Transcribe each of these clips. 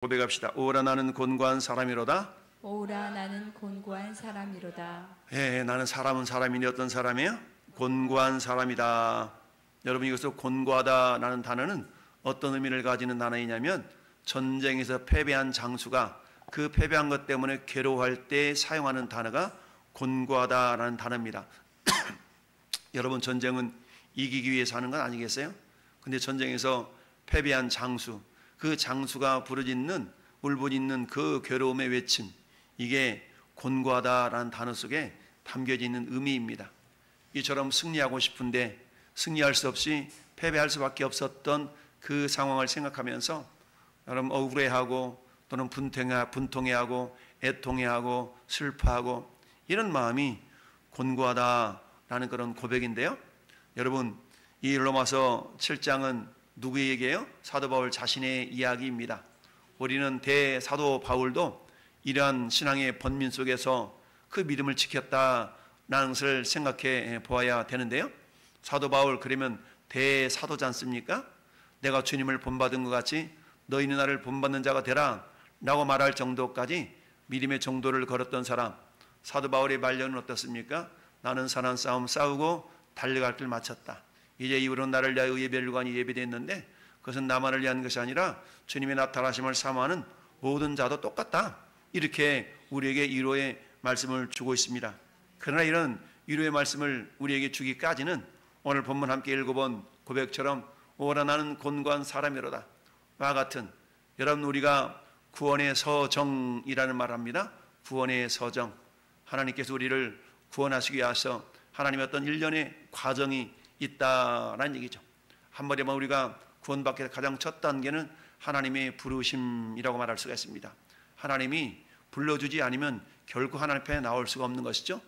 고백합시다. 오라 나는 곤고한 사람이로다. 오라 나는 곤고한 사람이로다. 나는 사람이 어떤 사람이에요? 곤고한 사람이다. 여러분, 이것을 곤고하다라는 단어는 어떤 의미를 가지는 단어이냐면, 전쟁에서 패배한 장수가 그 패배한 것 때문에 괴로워할 때 사용하는 단어가 곤고하다라는 단어입니다. 여러분, 전쟁은 이기기 위해서 하는 건 아니겠어요? 근데 전쟁에서 패배한 장수, 그 장수가 울부짖는 그 괴로움의 외침, 이게 곤고하다라는 단어 속에 담겨져 있는 의미입니다. 이처럼 승리하고 싶은데 승리할 수 없이 패배할 수밖에 없었던 그 상황을 생각하면서 여러분, 억울해하고 또는 분통해하고 애통해하고 슬퍼하고 이런 마음이 곤고하다라는 그런 고백인데요. 여러분, 이 로마서 7장은 누구의 얘기예요? 사도 바울 자신의 이야기입니다. 우리는 대사도 바울도 이러한 신앙의 번민 속에서 그 믿음을 지켰다라는 것을 생각해 보아야 되는데요. 사도 바울, 그러면 대사도지 않습니까? 내가 주님을 본받은 것 같이 너희는 나를 본받는 자가 되라 라고 말할 정도까지 믿음의 정도를 걸었던 사람. 사도 바울의 말년은 어떻습니까? 나는 선한 싸움 싸우고 달려갈 길 마쳤다. 이제 이후로는 나를 위하여 예배관이 예배됐는데 그것은 나만을 위한 것이 아니라 주님의 나타나심을 사모하는 모든 자도 똑같다. 이렇게 우리에게 위로의 말씀을 주고 있습니다. 그러나 이런 위로의 말씀을 우리에게 주기까지는 오늘 본문 함께 읽어본 고백처럼 오라 나는 곤고한 사람이로다 와 같은, 여러분, 우리가 구원의 서정이라는 말을 합니다. 구원의 서정. 하나님께서 우리를 구원하시기 위해서 하나님의 어떤 일련의 과정이 있다라는 얘기죠. 한마디로 말하면 우리가 구원받기 위해서 가장 첫 단계는 하나님의 부르심이라고 말할 수가 있습니다. 하나님이 불러주지 않으면 결코 하나님 앞에 나올 수가 없는 것이죠.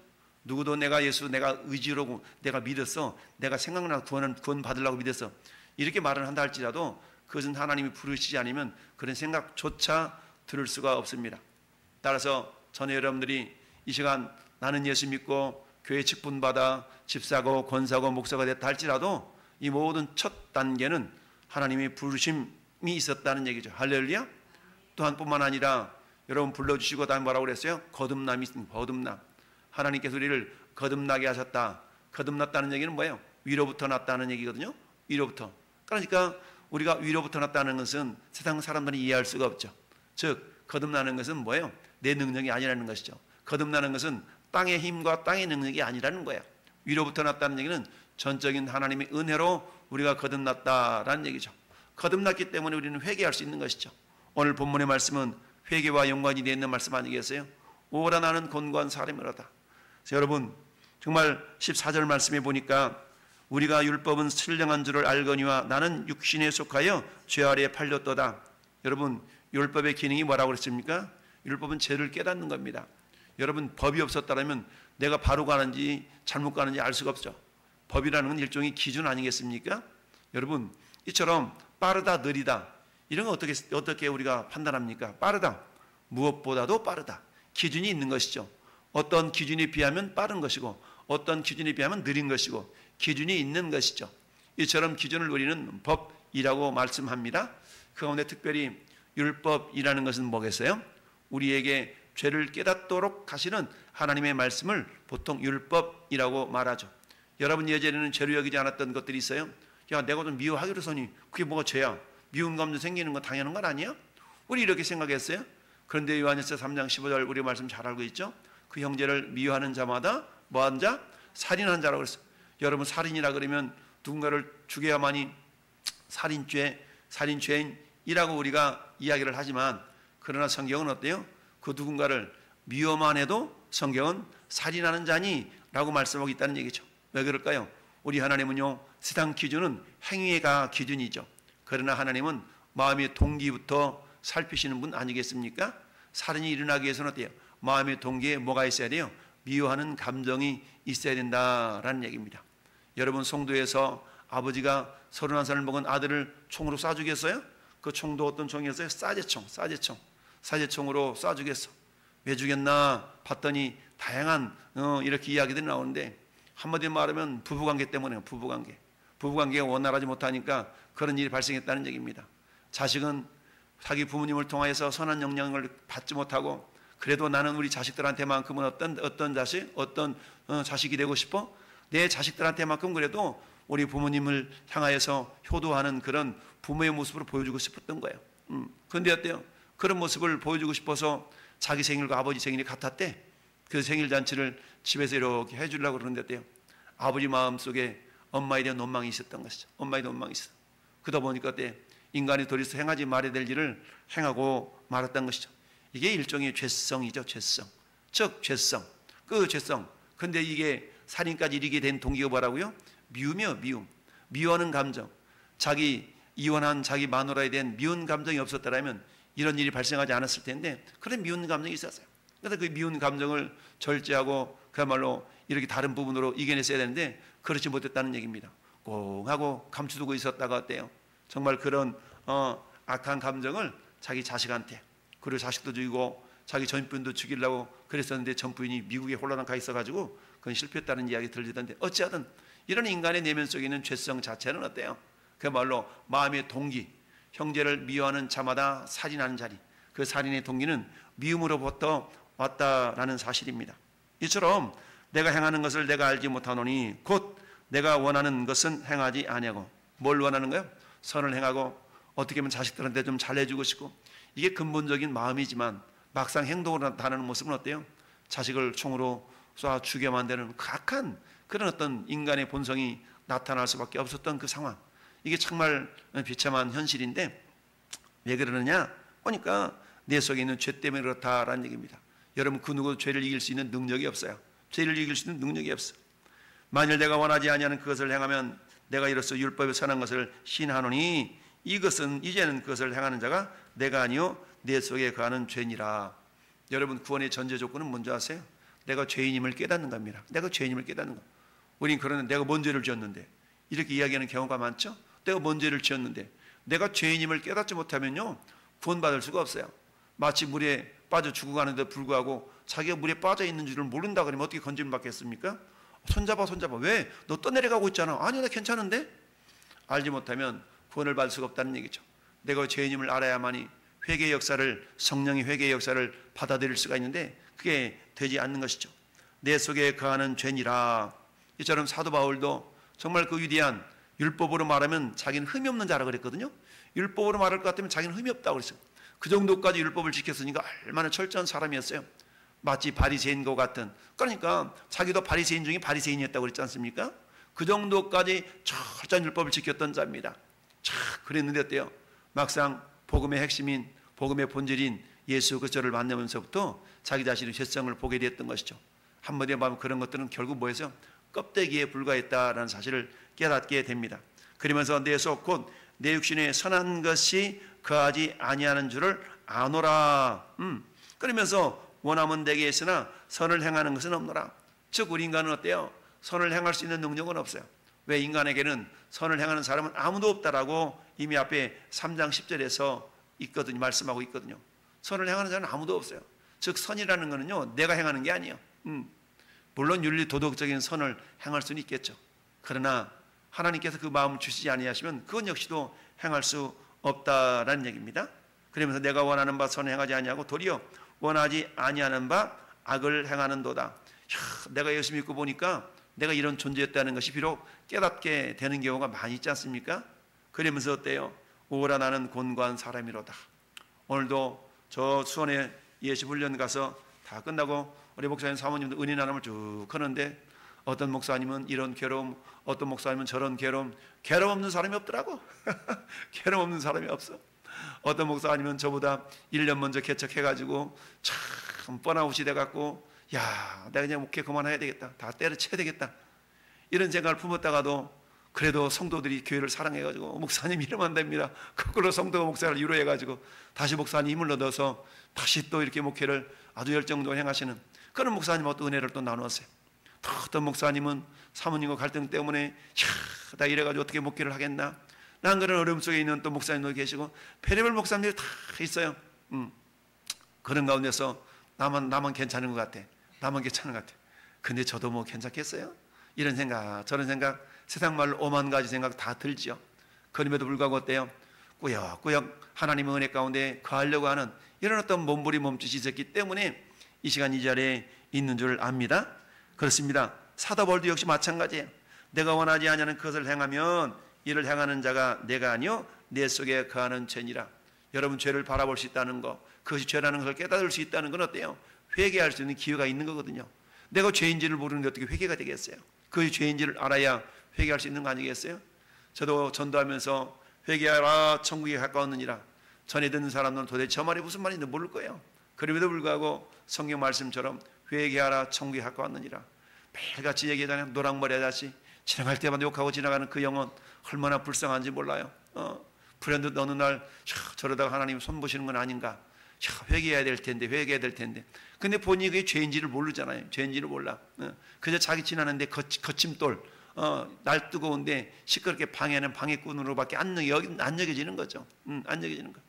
누구도 내가 의지로 내가 믿었어, 내가 생각나 구원 받으려고 믿었어, 이렇게 말을 한다 할지라도 그것은 하나님이 부르시지 않으면 그런 생각조차 들을 수가 없습니다. 따라서 전에 여러분들이 이 시간 나는 예수 믿고 교회 직분받아 집사고 권사고 목사가 됐다 할지라도 이 모든 첫 단계는 하나님의 부르심이 있었다는 얘기죠. 할렐루야. 또한 뿐만 아니라 여러분 불러주시고 다음에 뭐라고 그랬어요? 거듭남이 있습니다. 거듭남. 하나님께서 우리를 거듭나게 하셨다. 거듭났다는 얘기는 뭐예요? 위로부터 났다는 얘기거든요. 위로부터. 그러니까 우리가 위로부터 났다는 것은 세상 사람들이 이해할 수가 없죠. 즉 거듭나는 것은 뭐예요? 내 능력이 아니라는 것이죠. 거듭나는 것은 땅의 힘과 땅의 능력이 아니라는 거예요. 위로부터 났다는 얘기는 전적인 하나님의 은혜로 우리가 거듭났다라는 얘기죠. 거듭났기 때문에 우리는 회개할 수 있는 것이죠. 오늘 본문의 말씀은 회개와 연관이 되어 있는 말씀 아니겠어요? 오라 나는 곤고한 사람이로다. 그래서 여러분, 정말 14절 말씀에 보니까 우리가 율법은 신령한 줄을 알거니와 나는 육신에 속하여 죄 아래에 팔렸도다. 여러분, 율법의 기능이 뭐라고 그랬습니까? 율법은 죄를 깨닫는 겁니다. 여러분, 법이 없었다면 내가 바로 가는지 잘못 가는지 알 수가 없죠. 법이라는 건 일종의 기준 아니겠습니까? 여러분, 이처럼 빠르다 느리다 이런 거 어떻게 우리가 판단합니까? 빠르다, 무엇보다도 빠르다, 기준이 있는 것이죠. 어떤 기준에 비하면 빠른 것이고 어떤 기준에 비하면 느린 것이고 기준이 있는 것이죠. 이처럼 기준을 우리는 법이라고 말씀합니다. 그 가운데 특별히 율법이라는 것은 뭐겠어요? 우리에게 죄를 깨닫도록 하시는 하나님의 말씀을 보통 율법이라고 말하죠. 여러분, 예전에는 죄로 여기지 않았던 것들이 있어요. 야, 내가 좀 미워하기로 서니 그게 뭐가 죄야? 미운 감정 생기는 건 당연한 건 아니야? 우리 이렇게 생각했어요. 그런데 요한일서 3장 15절 우리 말씀 잘 알고 있죠. 그 형제를 미워하는 자마다 뭐한 자? 살인한 자라고 그랬어요. 여러분, 살인이라 그러면 누군가를 죽여야만이 살인죄인이라고 우리가 이야기를 하지만, 그러나 성경은 어때요? 그 누군가를 미워만 해도 성경은 살인하는 자니 라고 말씀하고 있다는 얘기죠. 왜 그럴까요? 우리 하나님은요, 세상 기준은 행위가 기준이죠. 그러나 하나님은 마음의 동기부터 살피시는 분 아니겠습니까? 살인이 일어나기 위해서는 어때요? 마음의 동기에 뭐가 있어야 돼요? 미워하는 감정이 있어야 된다라는 얘기입니다. 여러분, 송도에서 아버지가 31살을 먹은 아들을 총으로 쏴 주겠어요? 그 총도 어떤 총이었어요? 사제총으로 쏴 주겠어. 왜 주겠나 봤더니 다양한 이렇게 이야기들이 나오는데, 한마디로 말하면 부부관계 때문에요. 부부관계가 원활하지 못하니까 그런 일이 발생했다는 얘기입니다. 자식은 자기 부모님을 통하여서 선한 영향을 받지 못하고 그래도 나는 우리 자식들한테만큼은 어떤 자식이 되고 싶어? 내 자식들한테만큼 그래도 우리 부모님을 향하여서 효도하는 그런 부모의 모습으로 보여주고 싶었던 거예요. 그런데 어때요? 그런 모습을 보여주고 싶어서 자기 생일과 아버지 생일이 같았대. 그 생일 잔치를 집에서 이렇게 해주려고 그러는데 어때요? 아버지 마음속에 엄마에 대한 원망이 있었던 것이죠. 엄마에 대한 원망이 있어. 그러다 보니까 어때? 인간이 도리어 행하지 말아야 될 일을 행하고 말았던 것이죠. 이게 일종의 죄성이죠. 죄성. 즉 죄성. 그 죄성. 근데 이게 살인까지 이르게 된 동기가 뭐라고요? 미움이요. 미움. 미워하는 감정. 자기 이혼한 자기 마누라에 대한 미운 감정이 없었더라면 이런 일이 발생하지 않았을 텐데 그런 미운 감정이 있었어요. 그래서 그 미운 감정을 절제하고 그야말로 이렇게 다른 부분으로 이겨냈어야 되는데 그렇지 못했다는 얘기입니다. 꽁 하고 감추두고 있었다가 어때요? 정말 그런 악한 감정을 자기 자식한테, 그리고 자식도 죽이고 자기 전 부인도 죽이려고 그랬었는데 전 부인이 미국에 홀로 가 있어가지고 그건 실패했다는 이야기 들리던데, 어찌하든 이런 인간의 내면 속에 있는 죄성 자체는 어때요? 그야말로 마음의 동기, 형제를 미워하는 자마다 살인하는 자리, 그 살인의 동기는 미움으로부터 왔다라는 사실입니다. 이처럼 내가 행하는 것을 내가 알지 못하노니 곧 내가 원하는 것은 행하지 아니하고. 뭘 원하는 거예요? 선을 행하고 어떻게 하면 자식들한테 좀 잘해주고 싶고, 이게 근본적인 마음이지만 막상 행동으로 나타나는 모습은 어때요? 자식을 총으로 쏴 죽여 만드는 악한 그런 어떤 인간의 본성이 나타날 수밖에 없었던 그 상황, 이게 정말 비참한 현실인데 왜 그러느냐 보니까 내 속에 있는 죄 때문에 그렇다라는 얘기입니다. 여러분, 그 누구도 죄를 이길 수 있는 능력이 없어요. 죄를 이길 수 있는 능력이 없어. 만일 내가 원하지 아니하는 그것을 행하면 내가 이로써 율법에 선한 것을 신하노니 이것은 이제는 그것을 행하는 자가 내가 아니요 내 속에 거하는 죄니라. 여러분, 구원의 전제 조건은 뭔지 아세요? 내가 죄인임을 깨닫는 겁니다. 내가 죄인임을 깨닫는 거. 우린 그러는데 내가 뭔 죄를 지었는데, 이렇게 이야기하는 경우가 많죠. 내가 뭔 죄를 지었는데 내가 죄인임을 깨닫지 못하면요 구원받을 수가 없어요. 마치 물에 빠져 죽어가는데 불구하고 자기가 물에 빠져 있는 줄을 모른다 그러면 어떻게 건짐을 받겠습니까? 손잡아. 왜? 너 떠내려가고 있잖아. 아니, 나 괜찮은데? 알지 못하면 구원을 받을 수가 없다는 얘기죠. 내가 죄인임을 알아야만이 회개의 역사를, 성령의 회개의 역사를 받아들일 수가 있는데 그게 되지 않는 것이죠. 내 속에 거하는 죄니라. 이처럼 사도 바울도 정말 그 위대한 율법으로 말하면 자기는 흠이 없는 자라 그랬거든요. 율법으로 말할 것 같으면 자기는 흠이 없다고 그랬어요. 그 정도까지 율법을 지켰으니까 얼마나 철저한 사람이었어요. 마치 바리새인과 같은, 그러니까 자기도 바리새인 중에 바리새인이었다고 그랬지 않습니까? 그 정도까지 철저한 율법을 지켰던 자입니다. 그랬는데 어때요? 막상 복음의 핵심인, 복음의 본질인 예수 그리스도를 만나면서부터 자기 자신의 죄성을 보게 됐던 것이죠. 한마디로 말하면 그런 것들은 결국 뭐였어요? 껍데기에 불과했다라는 사실을 깨닫게 됩니다. 그러면서 내 속 곧 내 육신에 선한 것이 거하지 아니하는 줄을 아노라. 그러면서 원함은 내게 있으나 선을 행하는 것은 없노라. 즉 우리 인간은 어때요? 선을 행할 수 있는 능력은 없어요. 왜? 인간에게는 선을 행하는 사람은 아무도 없다라고 이미 앞에 3장 10절에서 있거든요. 말씀하고 있거든요. 선을 행하는 자는 아무도 없어요. 즉 선이라는 것은요 내가 행하는 게 아니에요. 물론 윤리 도덕적인 선을 행할 수는 있겠죠. 그러나 하나님께서 그 마음을 주시지 아니하시면 그건 역시도 행할 수 없다라는 얘기입니다. 그러면서 내가 원하는 바 선을 행하지 아니하고 도리어 원하지 아니하는 바 악을 행하는도다. 내가 예수 믿고 보니까 내가 이런 존재였다는 것이 비록 깨닫게 되는 경우가 많이 있지 않습니까? 그러면서 어때요? 오라 나는 곤고한 사람이로다. 오늘도 저 수원에 예수 훈련 가서 다 끝나고 우리 목사님 사모님도 은혜 나눔을 쭉 하는데 어떤 목사님은 이런 괴로움, 어떤 목사님은 저런 괴로움 없는 사람이 없더라고. 괴로움 없는 사람이 없어. 어떤 목사님은 저보다 1년 먼저 개척해가지고 참 뻔아웃이 돼갖고 야 내가 그냥 목회 그만해야 되겠다, 다 때려쳐야 되겠다 이런 생각을 품었다가도 그래도 성도들이 교회를 사랑해가지고 목사님 이러면 안 됩니다. 거꾸로 성도가 목사를 위로해가지고 다시 목사님 힘을 얻어서 다시 또 이렇게 목회를 아주 열정적으로 행하시는 그런 목사님하고 또 은혜를 또 나누었어요. 또 어떤 목사님은 사모님과 갈등 때문에 나 이래가지고 어떻게 목회를 하겠나, 난 그런 어려움 속에 있는 또 목사님도 계시고 별의별 목사님들이 다 있어요. 그런 가운데서 나만 괜찮은 것 같아. 나만 괜찮은 것 같아. 근데 저도 뭐 괜찮겠어요? 이런 생각 저런 생각 세상 말로 오만 가지 생각 다 들죠. 그럼에도 불구하고 어때요? 꾸역꾸역 하나님의 은혜 가운데 거하려고 하는 이런 어떤 몸부림 몸짓이 있었기 때문에 이 시간 이 자리에 있는 줄 압니다. 그렇습니다. 사도 바울도 역시 마찬가지예요. 내가 원하지 아니하는 그것을 행하면 이를 행하는 자가 내가 아니요 내 속에 거하는 죄니라. 여러분 죄를 바라볼 수 있다는 것, 그것이 죄라는 것을 깨달을 수 있다는 건 어때요? 회개할 수 있는 기회가 있는 거거든요. 내가 죄인지를 모르는데 어떻게 회개가 되겠어요? 그것이 죄인지를 알아야 회개할 수 있는 거 아니겠어요? 저도 전도하면서 회개하라 천국에 가까웠느니라. 전에 듣는 사람들은 도대체 저 말이 무슨 말인지 모를 거예요. 그럼에도 불구하고 성경 말씀처럼 회개하라 천국에 가까웠느니라. 매일같이 얘기하잖아요. 노랑머리 아저씨 지나갈 때마다 욕하고 지나가는 그 영혼 얼마나 불쌍한지 몰라요. 불현듯 어느 날 저러다가 하나님 손 보시는 건 아닌가. 회개해야 될 텐데 회개해야 될 텐데. 근데 본인이 그게 죄인지를 모르잖아요. 죄인지를 몰라. 그저 자기 지나는데 거침돌 날 뜨거운데 시끄럽게 방해하는 방해꾼으로밖에 안 여겨지는 거죠. 안 여겨지는 거.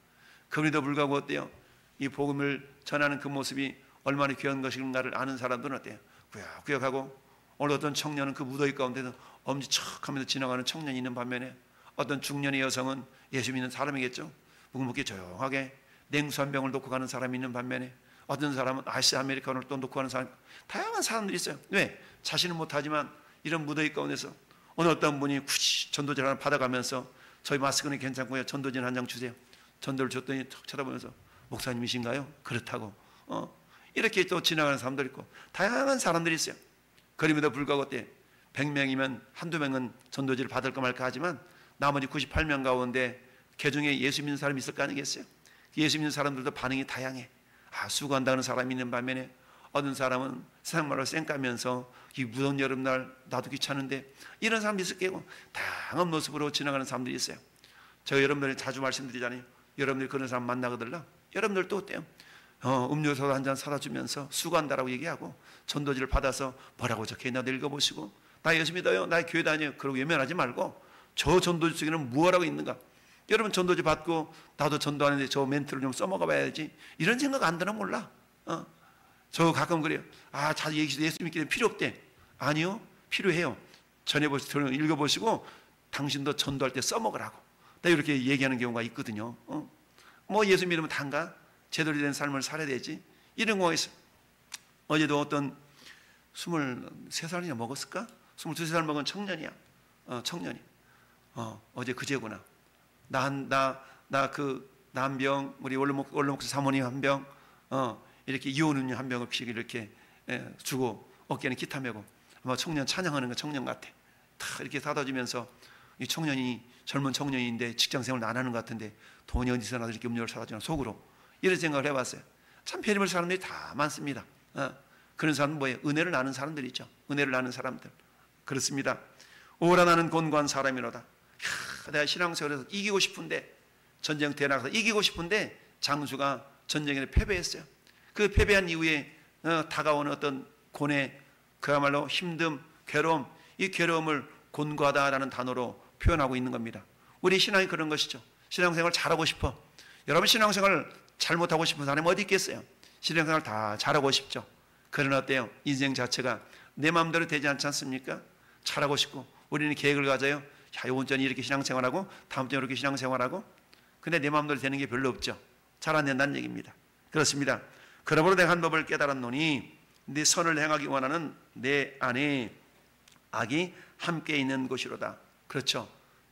그럼에도 불구하고 어때요? 이 복음을 전하는 그 모습이 얼마나 귀한 것인가를 아는 사람들은 어때요? 구역구역하고 오늘 어떤 청년은 그 무더위 가운데서 엄지척하면서 지나가는 청년이 있는 반면에 어떤 중년의 여성은 예수 믿는 사람이겠죠. 묵묵히 조용하게 냉수 한 병을 놓고 가는 사람이 있는 반면에 어떤 사람은 아이스 아메리카노를 또 놓고 가는 사람, 다양한 사람들이 있어요. 왜? 자신은 못하지만 이런 무더위 가운데서 어느 어떤 분이 굳이 전도지를 하나 받아가면서 저희 마스크는 괜찮고요. 전도지는 한 장 주세요. 전도를 줬더니 턱 쳐다보면서 목사님이신가요? 그렇다고. 이렇게 또 지나가는 사람들 있고 다양한 사람들이 있어요. 그럼에도 불구하고 어때? 100명이면 한두 명은 전도지를 받을까 말까 하지만 나머지 98명 가운데 개중에 예수 믿는 사람이 있을 거 아니겠어요? 예수 믿는 사람들도 반응이 다양해. 수고한다는 사람이 있는 반면에 어떤 사람은 세상 말로 쌩까면서 이 무더운 여름날 나도 귀찮은데 이런 사람도 있을 거고 다양한 모습으로 지나가는 사람들이 있어요. 제가 여러분들이 자주 말씀드리잖아요. 여러분들이 그런 사람 만나거들라 여러분들도 어때요? 음료수 한 잔 사다 주면서 수고한다라고 얘기하고 전도지를 받아서 뭐라고 적혀있나 읽어보시고 나 예수 믿어요. 나 교회 다녀요. 그러고 외면하지 말고 저 전도지 속에는 무엇라고 있는가? 여러분 전도지 받고 나도 전도하는데 저 멘트를 좀 써먹어 봐야지 이런 생각 안 드나 몰라. 저 가끔 그래요. 자주 예수 믿기 때문에 필요 없대. 아니요. 필요해요. 전해보시고 읽어보시고 당신도 전도할 때 써먹으라고. 나 이렇게 얘기하는 경우가 있거든요. 뭐 예수 믿으면 단가? 제대로 된 삶을 살아야 되지. 이런 경우가 있어요. 어제도 어떤 23살이나 먹었을까? 22살 먹은 청년이야. 청년이. 어제 그제구나. 나 그 한 병, 우리 원로목사 사모님 한 병, 이렇게 이온 음료 한 병씩 이렇게 주고 어깨는 기타 메고 아마 청년 찬양하는 거 청년 같아. 다 이렇게 사다 주면서 이 청년이 젊은 청년인데 직장 생활을 안 하는 것 같은데 돈이 어디서 나서 이렇게 음료를 사다 주나 속으로 이런 생각을 해봤어요. 참 별의별 사람들이 다 많습니다. 그런 사람은 뭐예요? 은혜를 나눈 사람들이죠. 은혜를 나눈 사람들. 그렇습니다. 오라 나는 곤고한 사람이로다. 내가 신앙생활에서 이기고 싶은데 전쟁터에 나가서 이기고 싶은데 장수가 전쟁에 패배했어요. 그 패배한 이후에 다가오는 어떤 고뇌, 그야말로 힘듦, 괴로움, 이 괴로움을 곤고하다라는 단어로 표현하고 있는 겁니다. 우리 신앙이 그런 것이죠. 신앙생활 잘하고 싶어. 여러분 신앙생활 잘못하고 싶은 사람이 어디 있겠어요? 신앙생활 다 잘하고 싶죠. 그러나 어때요? 인생 자체가 내 마음대로 되지 않지 않습니까? 잘하고 싶고 우리는 계획을 가져요. 이번 주는 이렇게 신앙생활하고 다음 주에 이렇게 신앙생활하고 근데 내 마음대로 되는 게 별로 없죠. 잘 안 된다는 얘기입니다. 그렇습니다. 그러므로 내가 한 법을 깨달았노니 네 선을 행하기 원하는 내 안에 악이 함께 있는 것이로다. 그렇죠.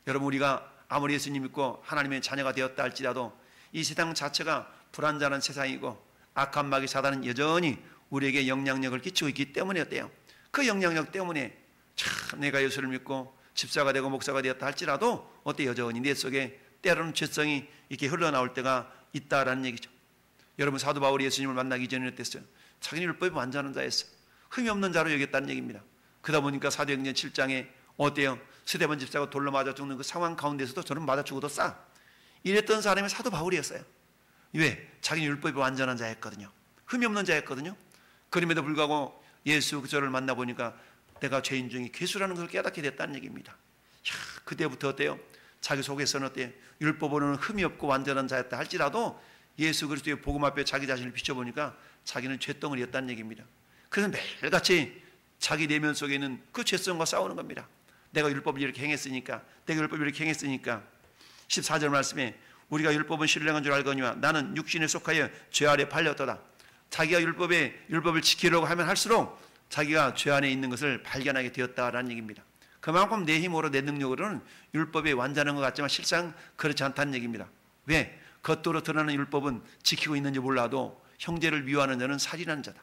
여러분 우리가 아무리 예수님 믿고 하나님의 자녀가 되었다 할지라도 이 세상 자체가 불안전한 세상이고 악한 마귀 사단은 여전히 우리에게 영향력을 끼치고 있기 때문에 어때요? 그 영향력 때문에 참 내가 예수를 믿고 집사가 되고 목사가 되었다 할지라도 어때 여전히 내 속에 때로는 죄성이 이렇게 흘러나올 때가 있다라는 얘기죠. 여러분 사도 바울이 예수님을 만나기 전에 어땠어요? 자기는 율법이 완전한 자였어요. 흠이 없는 자로 여겼다는 얘기입니다. 그러다 보니까 사도행전 7장에 어때요? 스데반 집사가 돌로 맞아 죽는 그 상황 가운데서도 저는 맞아 죽어도 싸. 이랬던 사람이 사도 바울이었어요. 왜? 자기는 율법이 완전한 자였거든요. 흠이 없는 자였거든요. 그럼에도 불구하고 예수 그저를 만나보니까 내가 죄인 중에 괴수라는 것을 깨닫게 됐다는 얘기입니다. 그때부터 어때요? 자기 속에서는 어때요? 율법으로는 흠이 없고 완전한 자였다 할지라도 예수 그리스도의 복음 앞에 자기 자신을 비춰보니까 자기는 죄덩어리였다는 얘기입니다. 그래서 매일같이 자기 내면 속에 있는 그 죄성과 싸우는 겁니다. 내가 율법을 이렇게 행했으니까 14절 말씀에 우리가 율법은 신령한 줄 알거니와 나는 육신에 속하여 죄 아래 팔렸도다. 자기가 율법을 지키려고 하면 할수록 자기가 죄 안에 있는 것을 발견하게 되었다라는 얘기입니다. 그만큼 내 힘으로 내 능력으로는 율법에 완전한 것 같지만 실상 그렇지 않다는 얘기입니다. 왜? 겉으로 드러나는 율법은 지키고 있는지 몰라도 형제를 미워하는 자는 살인하는 자다.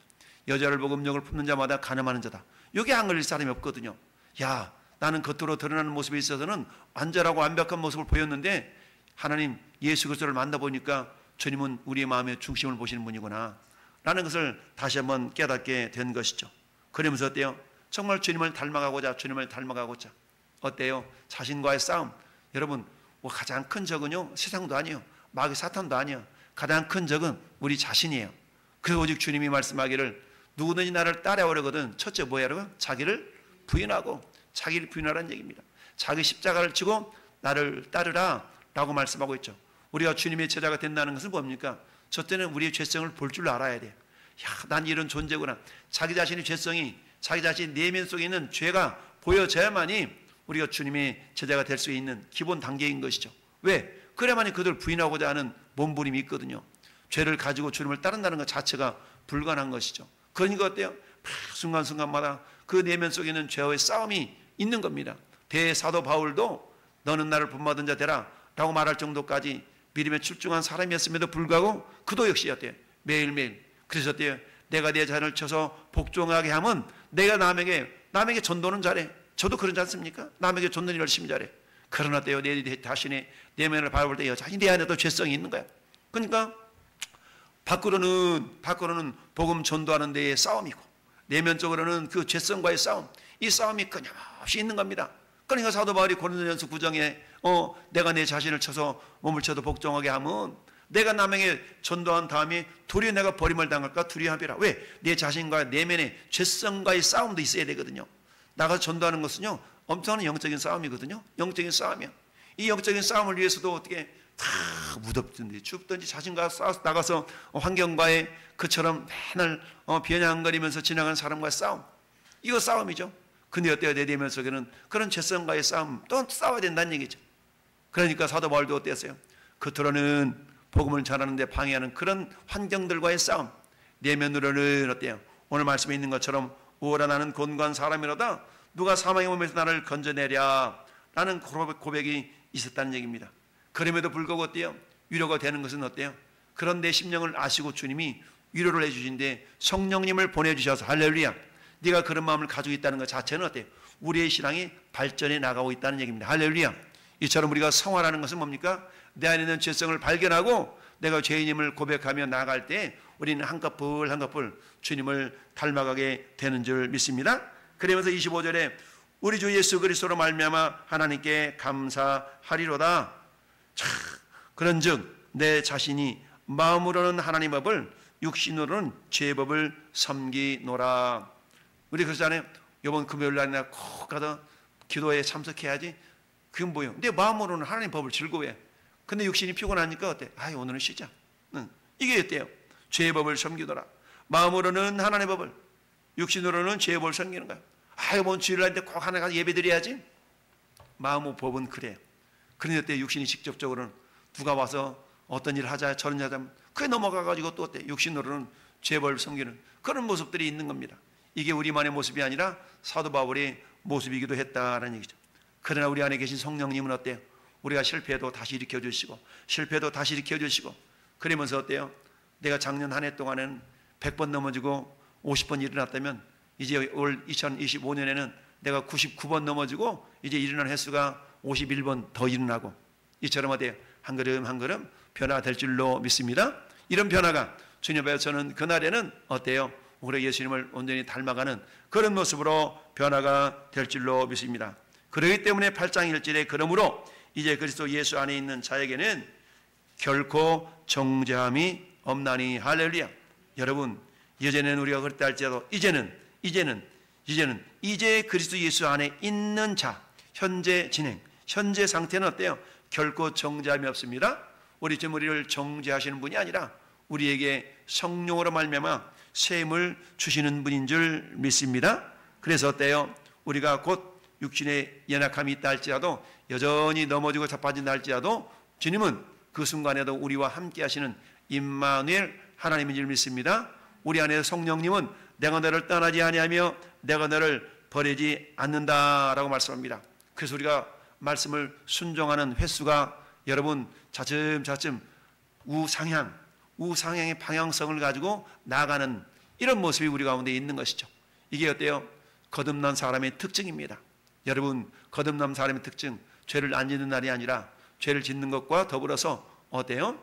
여자를 보고 음욕을 품는 자마다 간음하는 자다. 이게 안 걸릴 사람이 없거든요. 야, 나는 겉으로 드러나는 모습에 있어서는 완전하고 완벽한 모습을 보였는데 하나님 예수 그리스도를 만나보니까 주님은 우리의 마음의 중심을 보시는 분이구나 라는 것을 다시 한번 깨닫게 된 것이죠. 그러면서 어때요? 정말 주님을 닮아가고자 어때요? 자신과의 싸움. 여러분 뭐 가장 큰 적은요 세상도 아니에요, 마귀 사탄도 아니에요. 가장 큰 적은 우리 자신이에요. 그래서 오직 주님이 말씀하기를 누구든지 나를 따라오려거든 첫째 뭐야 여러분? 자기를 부인하고, 자기를 부인하라는 얘기입니다. 자기 십자가를 지고 나를 따르라 라고 말씀하고 있죠. 우리가 주님의 제자가 된다는 것은 뭡니까? 첫째는 우리의 죄성을 볼 줄 알아야 돼요. 야, 난 이런 존재구나. 자기 자신의 죄성이, 자기 자신 내면 속에 있는 죄가 보여져야만이 우리가 주님의 제자가 될 수 있는 기본 단계인 것이죠. 왜? 그래야만이 그들 부인하고자 하는 몸부림이 있거든요. 죄를 가지고 주님을 따른다는 것 자체가 불가능한 것이죠. 그러니까 어때요? 순간순간마다 그 내면 속에 있는 죄와의 싸움이 있는 겁니다. 대사도 바울도 너는 나를 본받은 자 되라 라고 말할 정도까지 믿음에 출중한 사람이었음에도 불구하고 그도 역시 어때요? 매일매일. 그래서 어때요? 내가 내 자신을 쳐서 복종하게 하면 내가 남에게 전도는 잘해. 저도 그러지 않습니까? 남에게 전도는 열심히 잘해. 그러나 어때요? 내 자신의 내면을 바라볼 때 여전히 내 안에도 죄성이 있는 거야. 그러니까 밖으로는 복음 전도하는 데의 싸움이고 내면적으로는 그 죄성과의 싸움, 이 싸움이 끊임없이 있는 겁니다. 그러니까 사도 바울이 고린도전서 9장에 내가 내 자신을 쳐서 몸을 쳐도 복종하게 하면 내가 남에게 전도한 다음에 도리어 내가 버림을 당할까 두려워하리라. 왜? 내 자신과 내면의 죄성과의 싸움도 있어야 되거든요. 나가서 전도하는 것은요 엄청난 영적인 싸움이거든요. 영적인 싸움이야. 이 영적인 싸움을 위해서도 어떻게 다 무덥든지 춥든지 자신과 싸워서 나가서 환경과의 그처럼 맨날 비아냥거리면서 지나가는 사람과의 싸움, 이거 싸움이죠. 근데 어때요? 내 내면 속에는 그런 죄성과의 싸움 또 싸워야 된다는 얘기죠. 그러니까 사도 바울도 어땠어요? 겉으로는 복음을 전하는데 방해하는 그런 환경들과의 싸움, 내면으로는 어때요? 오늘 말씀에 있는 것처럼 오라 나는 곤고한 사람이로다 누가 사망의 몸에서 나를 건져내랴 라는 고백이 있었다는 얘기입니다. 그럼에도 불구하고 어때요? 위로가 되는 것은 어때요? 그런 내 심령을 아시고 주님이 위로를 해주신데 성령님을 보내주셔서 할렐루야, 네가 그런 마음을 가지고 있다는 것 자체는 어때요? 우리의 신앙이 발전해 나가고 있다는 얘기입니다. 할렐루야. 이처럼 우리가 성화라는 것은 뭡니까? 내 안에 있는 죄성을 발견하고 내가 죄인임을 고백하며 나아갈 때 우리는 한꺼풀 한꺼풀 주님을 닮아가게 되는 줄 믿습니다. 그러면서 25절에 우리 주 예수 그리스도로 말미암아 하나님께 감사하리로다. 그런즉 내 자신이 마음으로는 하나님 법을 육신으로는 죄 법을 섬기노라. 우리 그러잖아요. 이번 금요일날이나 꼭 가서 기도에 참석해야지. 그건 뭐예요? 내 마음으로는 하나님 법을 즐거워해. 근데 육신이 피곤하니까 어때? 오늘은 쉬자. 이게 어때요? 죄의 법을 섬기더라. 마음으로는 하나님의 법을, 육신으로는 죄의 법을 섬기는 거야. 뭔 주일날 때 꼭 하나 가서 예배 드려야지. 마음의 법은 그래요. 그런데 어때? 육신이 직접적으로는 누가 와서 어떤 일을 하자 저런 일 하자면 그게 넘어가가지고 또 어때? 육신으로는 죄의 법을 섬기는 그런 모습들이 있는 겁니다. 이게 우리만의 모습이 아니라 사도 바울의 모습이기도 했다라는 얘기죠. 그러나 우리 안에 계신 성령님은 어때요? 우리가 실패해도 다시 일으켜주시고 실패도 다시 일으켜주시고 그러면서 어때요? 내가 작년 한 해 동안은 100번 넘어지고 50번 일어났다면 이제 올 2025년에는 내가 99번 넘어지고 이제 일어나는 횟수가 51번 더 일어나고 이처럼 어때요? 한 걸음 한 걸음 변화가 될 줄로 믿습니다. 이런 변화가 주님 앞에서는 그날에는 어때요? 우리 예수님을 온전히 닮아가는 그런 모습으로 변화가 될 줄로 믿습니다. 그렇기 때문에 8장 1절에 그러므로 이제 그리스도 예수 안에 있는 자에게는 결코 정죄함이 없나니. 할렐루야. 여러분 예전에는 우리가 그랬다 할지라도 이제 그리스도 예수 안에 있는 자, 현재 진행, 현재 상태는 어때요? 결코 정죄함이 없습니다. 우리 지금 우리를 정죄하시는 분이 아니라 우리에게 성령으로 말미암아 셈을 주시는 분인 줄 믿습니다. 그래서 어때요? 우리가 곧 육신의 연약함이 있다 할지라도 여전히 넘어지고 자빠진다 할지라도 주님은 그 순간에도 우리와 함께 하시는 임마누엘 하나님인 줄 믿습니다. 우리 안에 성령님은 내가 너를 떠나지 아니하며 내가 너를 버리지 않는다라고 말씀합니다. 그래서 우리가 말씀을 순종하는 횟수가 여러분 차츰차츰 우상향의 방향성을 가지고 나아가는 이런 모습이 우리 가운데 있는 것이죠. 이게 어때요? 거듭난 사람의 특징입니다. 여러분, 거듭난 사람의 특징, 죄를 안 짓는 날이 아니라 죄를 짓는 것과 더불어서 어때요?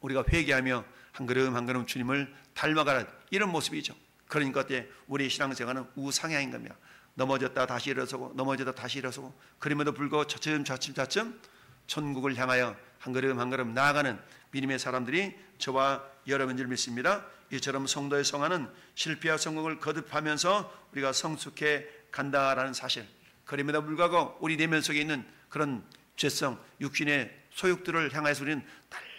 우리가 회개하며 한 걸음 한 걸음 주님을 닮아가는 이런 모습이죠. 그러니까 어때? 우리의 신앙생활은 우상향인 겁니다. 넘어졌다 다시 일어서고 넘어졌다 다시 일어서고, 그럼에도 불구하고 차츰 천국을 향하여 한 걸음 한 걸음 나아가는 믿음의 사람들이 저와 여러분인 줄 믿습니다. 이처럼 성도의 성화는 실패와 성공을 거듭하면서 우리가 성숙해 간다라는 사실, 그럼에도 불구하고 우리 내면 속에 있는 그런 죄성, 육신의 소욕들을 향해서 우리는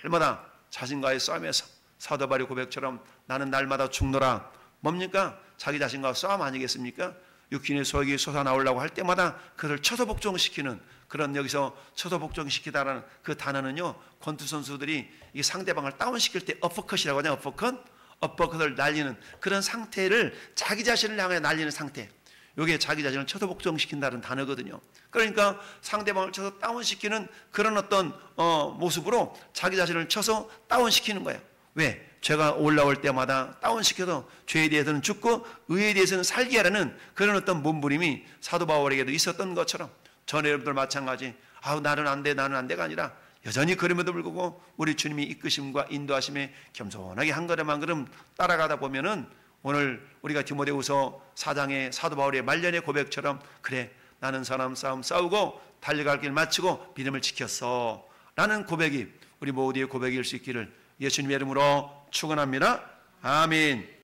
날마다 자신과의 싸움에서 사도 바울의 고백처럼 나는 날마다 죽노라. 뭡니까? 자기 자신과 싸움 아니겠습니까? 육신의 소욕이 솟아나오려고 할 때마다 그를 처소복종시키는, 그런 여기서 처소복종시키다라는 그 단어는요, 권투 선수들이 이 상대방을 다운시킬 때 어퍼컷이라고 하냐, 어퍼컷을 날리는 그런 상태를 자기 자신을 향해 날리는 상태, 이게 자기 자신을 처소복종시킨다는 단어거든요. 그러니까 상대방을 쳐서 다운시키는 그런 어떤 모습으로 자기 자신을 쳐서 다운시키는 거예요. 왜? 죄가 올라올 때마다 다운시켜서 죄에 대해서는 죽고 의에 대해서는 살게 하라는 그런 어떤 몸부림이 사도 바울에게도 있었던 것처럼 전 여러분들 마찬가지, 나는 안 돼가 아니라 여전히 그럼에도 불구하고 우리 주님이 이끄심과 인도하심에 겸손하게 한 걸음 한 걸음 따라가다 보면은 오늘 우리가 디모데후서 4장의 사도 바울의 말년의 고백처럼, 그래 나는 사람 싸움 싸우고 달려갈 길 마치고 믿음을 지켰어 라는 고백이 우리 모두의 고백일 수 있기를 예수님의 이름으로 축원합니다. 아멘.